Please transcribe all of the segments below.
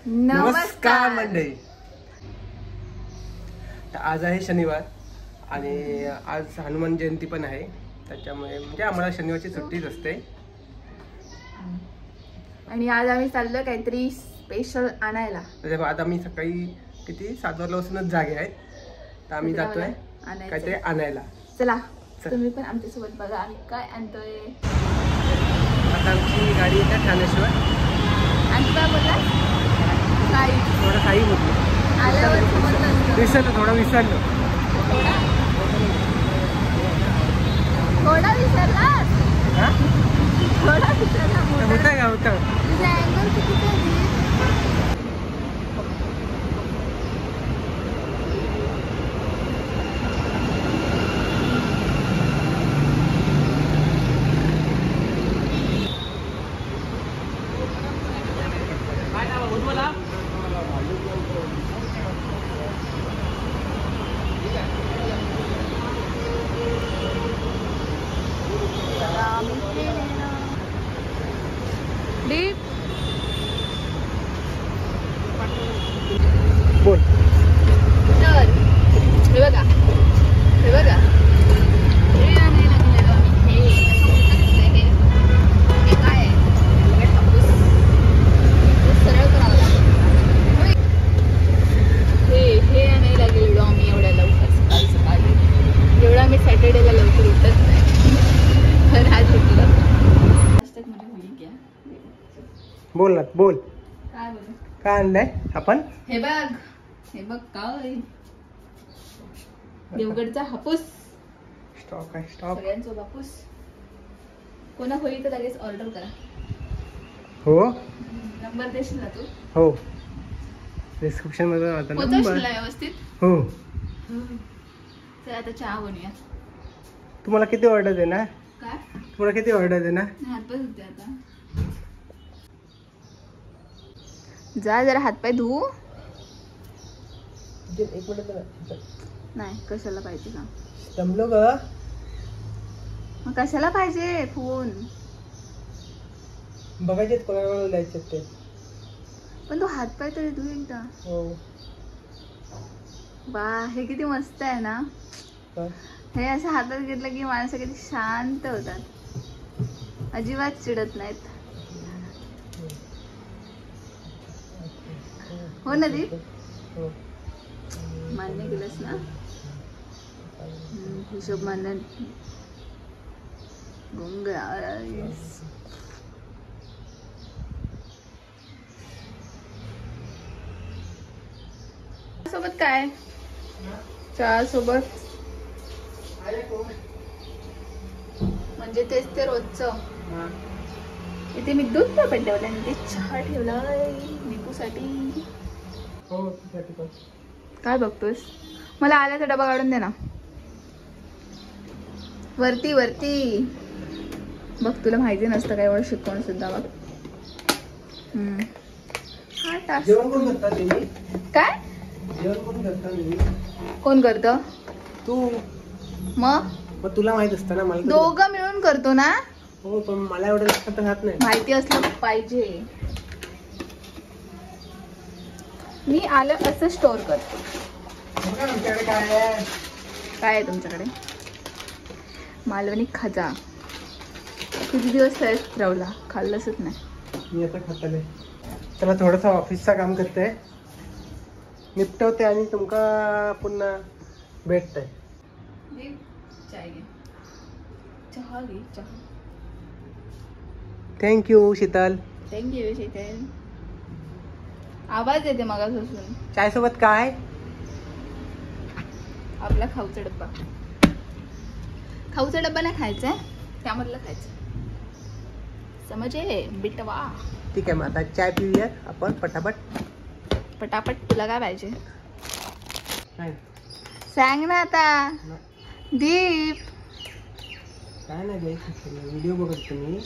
नमस्कार मंडळी. आज आहे शनिवार आणि आज हनुमान जयंती पण आहे, त्याच्यामुळे म्हणजे आम्हाला शनिवारची सुट्टीच असते. आणि आज आम्ही चाललो काहीतरी स्पेशल आणायला. आज आम्ही सकाळी किती 7 वाजल्यापासूनच जागे आहेत, तर आम्ही जातोय काहीतरी आणायला. चला तुम्ही पण आमच्यासोबत बघा आम्ही काय आणतोय. आता आमची गाडी येते ठाण्याशिवाय. आणि काय बोलला थोडं काही बोलतो आल्यावर विसरलो, थोडा विसरलो. थोडा विसरला होता का होता तुझा अँगल किती बोल. तर हे बघा हे बघा हे आणायला लागलेलो आम्ही. हे काय आहे सरळ करावं लागेल. हे आणायला गेलेलो आम्ही एवढ्या लवकर सकाळी. एवढा आम्ही सॅटर्डेला लवकर उठत नाही, पण आज उठलं. बोल ना बोल. काय बोलू काय आणलंय आपण? हे बघ काय देवगडचा हापूस. स्टॉक आहे स्टॉक. सगळ्यांचा हापूस. कोणा होईल तर लगेच ऑर्डर करा. हो नंबर देशील ना तू? हो डिस्क्रिप्शन मध्ये राहता पोहोचवशील ना व्यवस्थित? हो. चल आता चहा बनवूया. तुम्हाला किती ऑर्डर देणार? काय तुम्हाला किती ऑर्डर देणार? हातपाय धुते आता. जा जरा हातपाय धुवू. एक मिनिट नाही कशाला पाहिजे का? जमलो ग. मग कशाला पाहिजे फोन? बघायचे कोणाला द्यायचे ते. पण तू हातपाय तरी धुऊ एकदा. हो. वा हे किती मस्त आहे ना. हे असं हातात घेतलं की माणसं किती शांत होतात, अजिबात चिडत नाहीत. हो ना दीप? मान्य केलंस ना? हिशोब मान्य. सोबत काय? चहा सोबत म्हणजे तेच ते रोजचं. इथे मी दूध पण ठेवलं आणि ते चहा ठेवलाय निकूसाठी. काय बघतोस? मला आल्याचा डबा काढून दे ना. वरती वरती बघ, तुला माहिती नसतं काय एवढं शिकवण सुद्धा. बघ हा टास्क काय कोण करतं? तू. मग तुला माहित असतं ना. मला दोघं मिळून करतो ना. हो पण मला एवढं लक्षात राहत नाही. माहिती असलं पाहिजे. मी आलं असं स्टोर करतो. काय आहे तुमच्याकडे? मालवणी खाजा. किती दिवस फिरवला, खाल्लंच नाही. मी आता खातले. त्याला थोडंसं ऑफिसचं काम करते, निपटवते आणि तुमका पुन्हा भेटते. चाय घे. चहा घे चहा. थँक्यू शीतल. थँक्यू शीतल. आवाज येते मगापासून. चाय सोबत काय? आपला खाऊचा डब्बा. खाऊचा डब्बा नाही खायचा, त्यामधलं खायचं. समजे बिटवा. ठीक आहे मग आता चाय पिऊया आपण पटापट. पटापट. तुला काय पाहिजे काय सांग ना आता. दीप काय नाही व्हिडिओ बघत तुम्ही.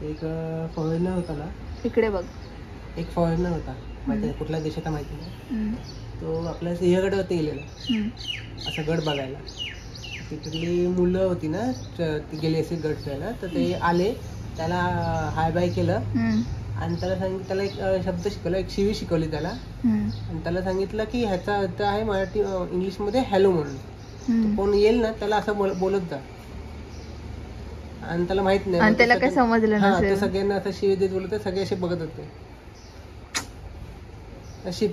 एक फॉरेनर होता ना. इकडे बघ. एक फॉरेनर होता, माहिती कुठल्या देशाचा माहिती नाही. तो आपल्या सिंहगडावरती गेलेला असं गड बघायला. तिथली मुलं होती ना, ती गेली असेल गड फिरायला, तर ते आले, त्याला हाय बाय केलं आणि त्याला एक शब्द शिकवला, एक शिवी शिकवली त्याला. आणि त्याला सांगितलं की ह्याचा अर्थ आहे मराठी इंग्लिशमध्ये हॅलो म्हणून. कोण येईल ना त्याला असं बोलत जा. आणि त्याला माहित नाही, त्याला काय समजलं नसेल. सगळ्यांना असं शिवी देत बोलत, सगळे असे बघत होते. अशी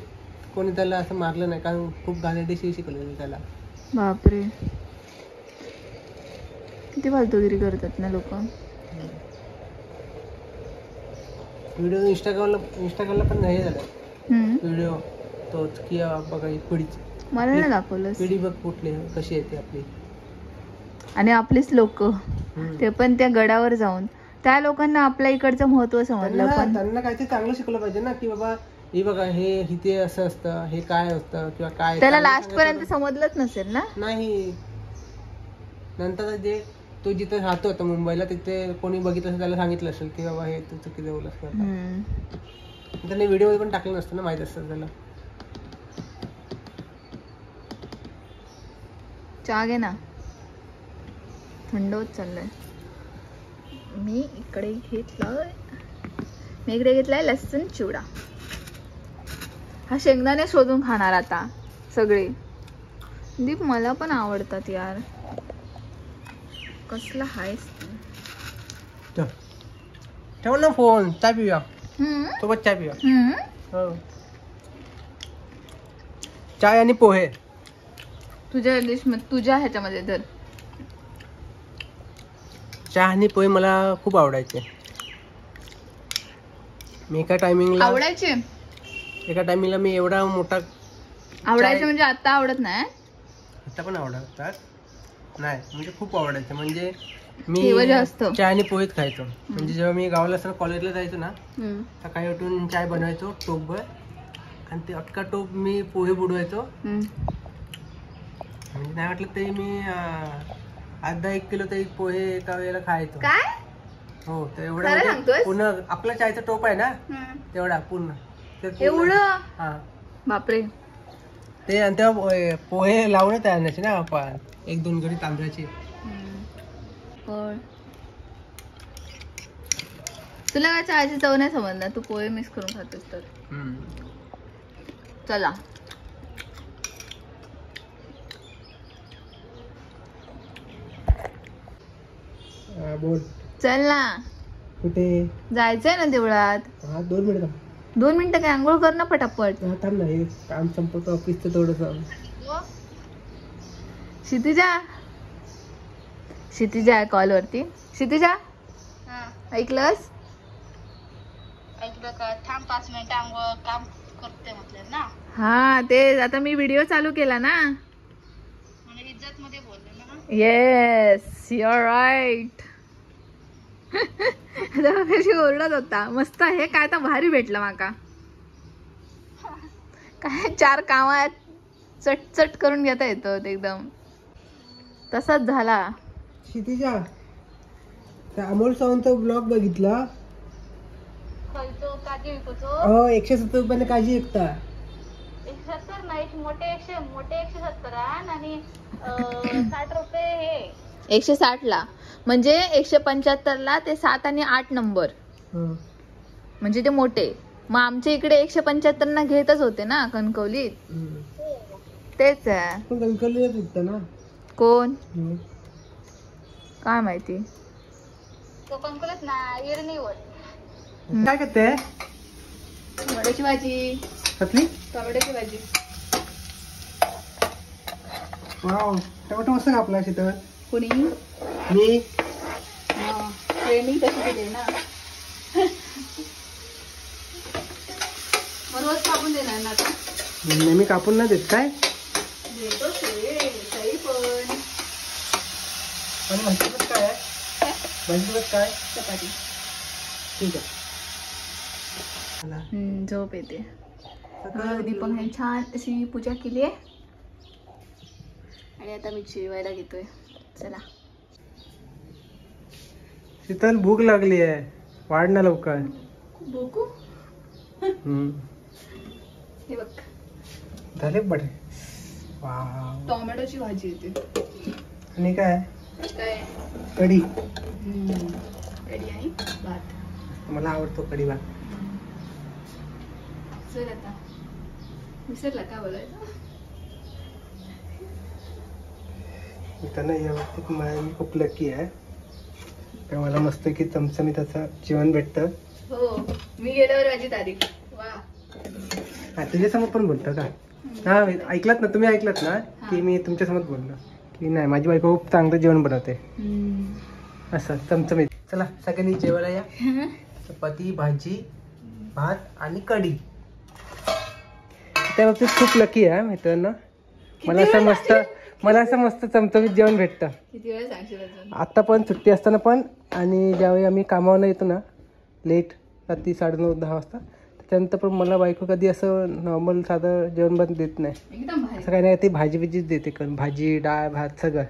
कोणी त्याला असं मारलं नाही, कारण खूप घाणेरडी शिवी शिकवलेली त्याला. बापरे, किती फालतूगिरी करतात ना लोक. व्हिडिओ इंस्टाग्रामला पण नाही झाला व्हिडिओ तोच की बघा ही पिढीची. मला नाही दाखवलं. पिढी बघ कुठली कशी येते आपली. आणि आपलीच लोक, ते पण त्या गडावर जाऊन. त्या लोकांना आपल्या इकडचं महत्व समजलं, पण त्यांना काहीतरी चांगलं शिकवलं पाहिजे ना, की बाबा हे बघा हे इथे असं असतं, हे काय असतं किंवा काय. त्याला लास्ट पर्यंत समजलंच नसेल ना. नाही, नंतर जे तो जिथे राहतो आता मुंबईला, तिथे कोणी बघितलं असेल त्याला सांगितलं असेल की बाबा हे तू चुकीचं बोलत. त्याने व्हिडिओ पण टाकलं नसतं ना, माहित असतं त्याला. चहा घे ना, थंड होत चाललंय. मी इकडे घेतलाय लसूण चिवडा. हा शेंगदाणे शोधून खाणार आता सगळे. दीप मला पण आवडतात यार. कसला हायस तू. ठेव ना फोन, चहा पिऊया सोबत, चहा पिऊया. चाय आणि पोहे तुझ्या डिश मध्ये, तुझ्या ह्याच्यामध्ये तर चहा आणि पोहे मला खूप आवडायचे. मी एका टायमिंगला मी एवढा मोठा आवडायचं म्हणजे आता आवडत नाही. आता पण आवडतात नाही, म्हणजे खूप आवडायचं. म्हणजे मी चहा आणि पोहेच खायचो. म्हणजे जेव्हा मी गावाला असताना कॉलेजला जायचो ना, सकाळी उठून चाय बनवायचो टोपभर, आणि ते अख्खा टोप मी पोहे बुडवायचो. म्हणजे नाही वाटलं तरी मी अर्धा 1 किलो तरी पोहे एका वेळेला खायचो. काय? हो, तर एवढं पूर्ण आपला चायचा टोप आहे ना, तेवढा पूर्ण एवढं. हा बापरे. ते आणि तेव्हा पोहे लावून तयार नसे ना, 1-2 घडी तांदळाची. तुला काय चहाची चव नाही समजणार, तू पोहे मिक्स करून खातोस तर. चला बोल. चल ना, कुठे जायचंय ना देवळात. 2 मिनिटं. 2 मिनिटं काय, आंघोळ कर ना पटापट. थांब ना, हे काम संपवतो ऑफिसचं थोडंसं. क्षितिजा आहे कॉल वरती. क्षितिजा, ऐकलंस? ऐकलं का? थांब 5 मिनिटं, आंघोळ काम करते म्हटलं ना. हा, ते आता मी व्हिडिओ चालू केला ना. म्हणजे इज्जत मध्ये बोलले ना. Yes, you are right. कशी ओरडत होता. मस्त. हे काय तर भारी भेटलं माका. काय 4 कामात चटचट करून घेता येतो एकदम. तसाच झाला. क्षितिजा, अमोल सावंत ब्लॉग बघितला. खायचो काजी विकतो. 170 रुपयाने काजी विकता. 170 नाही, मोठे 170 आणि 60 रुपये हे. 160 ला, म्हणजे 175 ला ते 7 आणि 8 नंबर, म्हणजे ते मोठे. मग आमच्या इकडे 175 ना घेतच होते ना कणकवलीत. तेच आहे. कणकवलीत विकता ना. कोण काय माहिती. तो कणकवलीत ना, इरणीवर. काय करते? टोमॅटोची भाजी. कसली? टोमॅटोची भाजी. वाव, टोमॅटो मस्त कापला शेतात. कोणी? मी. ट्रेनिंग कशी केली ना. मग रोज कापून देणार ना आता. मी कापून नाही देत. काय देतो तरी पण. आणि भाजीसोबत काय आहे? भाजीसोबत काय? चपाती. ठीक आहे. झोप येते. दीपकने छान अशी पूजा केली आहे आणि आता मी जेवायला घेतोय. चला. शीतल, भूक लागली आहे, वाढ ना लवकर. भूकू. हे बघ झाले बटे. वाव, टोमॅटोची भाजी येते. आणि काय? काय? कढी. कढी आणि भात. मला आवडतो कढी भात. चल आता विसरला का बोलायचं. मित्रांनो या बाबतीत मी खूप लकी आहे. तर मला मस्त की चमचमीत असं जेवण भेटतं. हो मी गेल्यावर माझी तारीख. वा हा तुझ्यासमोर पण बोलतो का? हा ऐकलात ना तुम्ही, ऐकलात ना की मी तुमच्यासमोर बोललो की नाही माझी बायको खूप चांगलं जेवण बनवते असं चमचमीत. चला सगळ्यांनी जेवायला या. चपाती भाजी भात आणि कढी. त्या बाबतीत खूप लकी आहे मित्रांनो. मला असं मस्त चमचमीत जेवण भेटतं. किती वेळ सांगशील अजून? आत्ता पण सुट्टी असताना पण आणि ज्यावेळी आम्ही कामावरनं येतो ना लेट रात्री 9:30-10 वाजता, त्याच्यानंतर पण मला बायको कधी असं नॉर्मल साधं जेवण पण देत नाही. एकदम भारी. असं काही नाही, ती भाजी बिजीच देते करून. भाजी डाळ भात सगळं.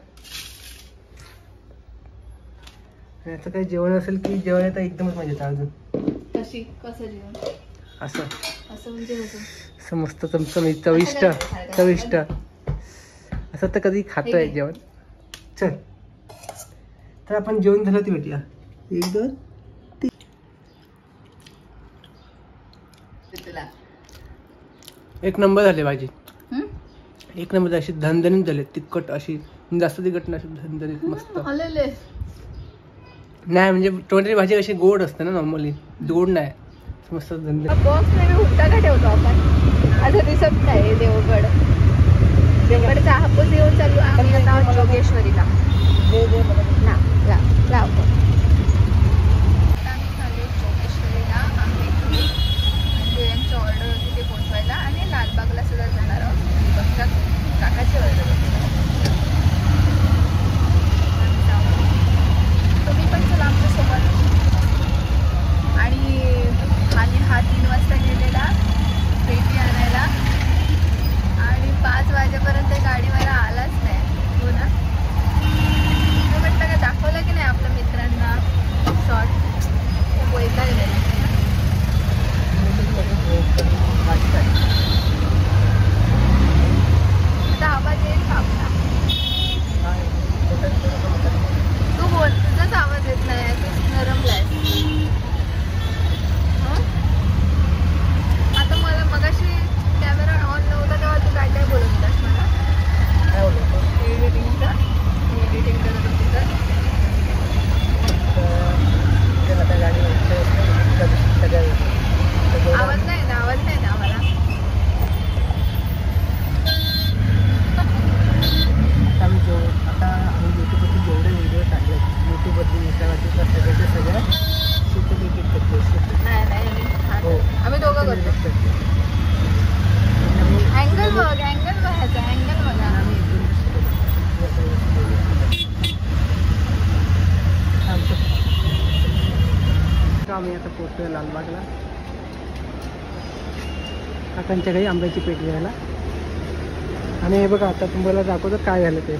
आणि असं काही जेवण असेल की जेवण येतं एकदमच मजा येतं अजून. कसं जेवण असं म्हणजे असं मस्त चमचमीत चविष्ट असं तर कधी खातोय जेवण. चल तर आपण जेवण झालं ती भेटूया. 1 2 3. एक नंबर झाले भाजी. एक नंबर अशी धनधनीत झाले. तिखट अशी जास्त तिखट नाही, धनधनीत मस्त. नाही म्हणजे टोमॅटोची भाजी कशी गोड असते ना नॉर्मली, गोड नाही मस्त धनधनीत. बॉक्स मध्ये हुंडा का ठेवतो आपण? आता दिसत नाही देवगडचा हापूस येऊन चालू आम्ही आता जोगेश्वरीला. लाव जोगेश्वरीला आम्ही म्हणजे यांची ऑर्डर होती ते पोचवायला आणि लालबागला सुद्धा जाणार आहोत. बघता काकाची ऑर्डर होती. तुम्ही पण चला आमच्यासोबत. आणि हा 3 वाजता गेलेला पेटी आणायला आणि 5 वाजेपर्यंत गाडीवाला आलाच नाही. हो ना, मी म्हटलं का दाखवलं की नाही आपल्या मित्रांना शॉर्ट. खूप वैताग गेला. आता आवाज येईल का आपला? तू बोल, तुझाच आवाज येत नाही. तू नरमलाय. आता मला मगाशी कॅमेरा ऑन नव्हता तेव्हा तू काय काय बोलत होतास मला? एडिटिंग करत होती तर आवाज नाही ना आम्हाला. आता आम्ही यूट्यूबवरती जेवढे व्हिडिओ टाकले यूट्यूबवरती इंस्टावरती सगळ्या नाही हो आम्ही दोघं करतो. अँगल बघायचा. अँगल बघा. आम्ही आता पोहोचतोय लालबागला. काकांच्या घरी आंब्याची पेट घ्यायला. आणि हे बघा आता तुम्हाला दाखवतो काय झालं ते.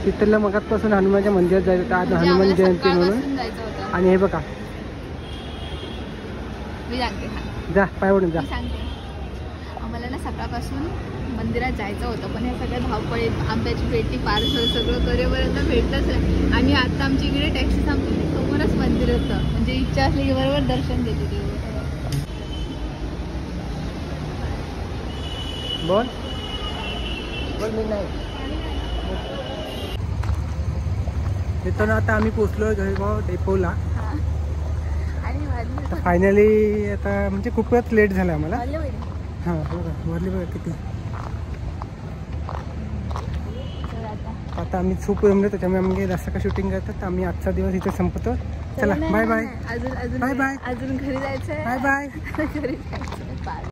तिथल्या मगातपासून हनुमानच्या मंदिरात जायचं आज हनुमान जयंती म्हणून. आणि हे बघा मी सांगते जा पाय ओढून जा. आम्हाला ना सकाळपासून मंदिरात जायचं होतं पण ह्या सगळ्या धावपळीत आंब्याची पेटी पार्सल सगळं करेपर्यंत भेटतच नाही. आणि आता आमच्या इकडे टॅक्सी थांबली समोरच मंदिर होतं. म्हणजे इच्छा असली की बरोबर दर्शन देते देव. बोल मी नाही येतो ना. आता आम्ही पोचलोय घरगाव डेपोला. आणि फायनली आता म्हणजे खूपच लेट झालं आम्हाला. हां बघा वरली बघा किती. आता आम्ही खूप जमलो त्याच्यामुळे आम्ही जास्त का शूटिंग करतात. आम्ही आजचा दिवस इथे संपतो. चला बाय बाय. अजून बाय बाय. अजून घरी जायचं. Bye bye. घरी जायचं.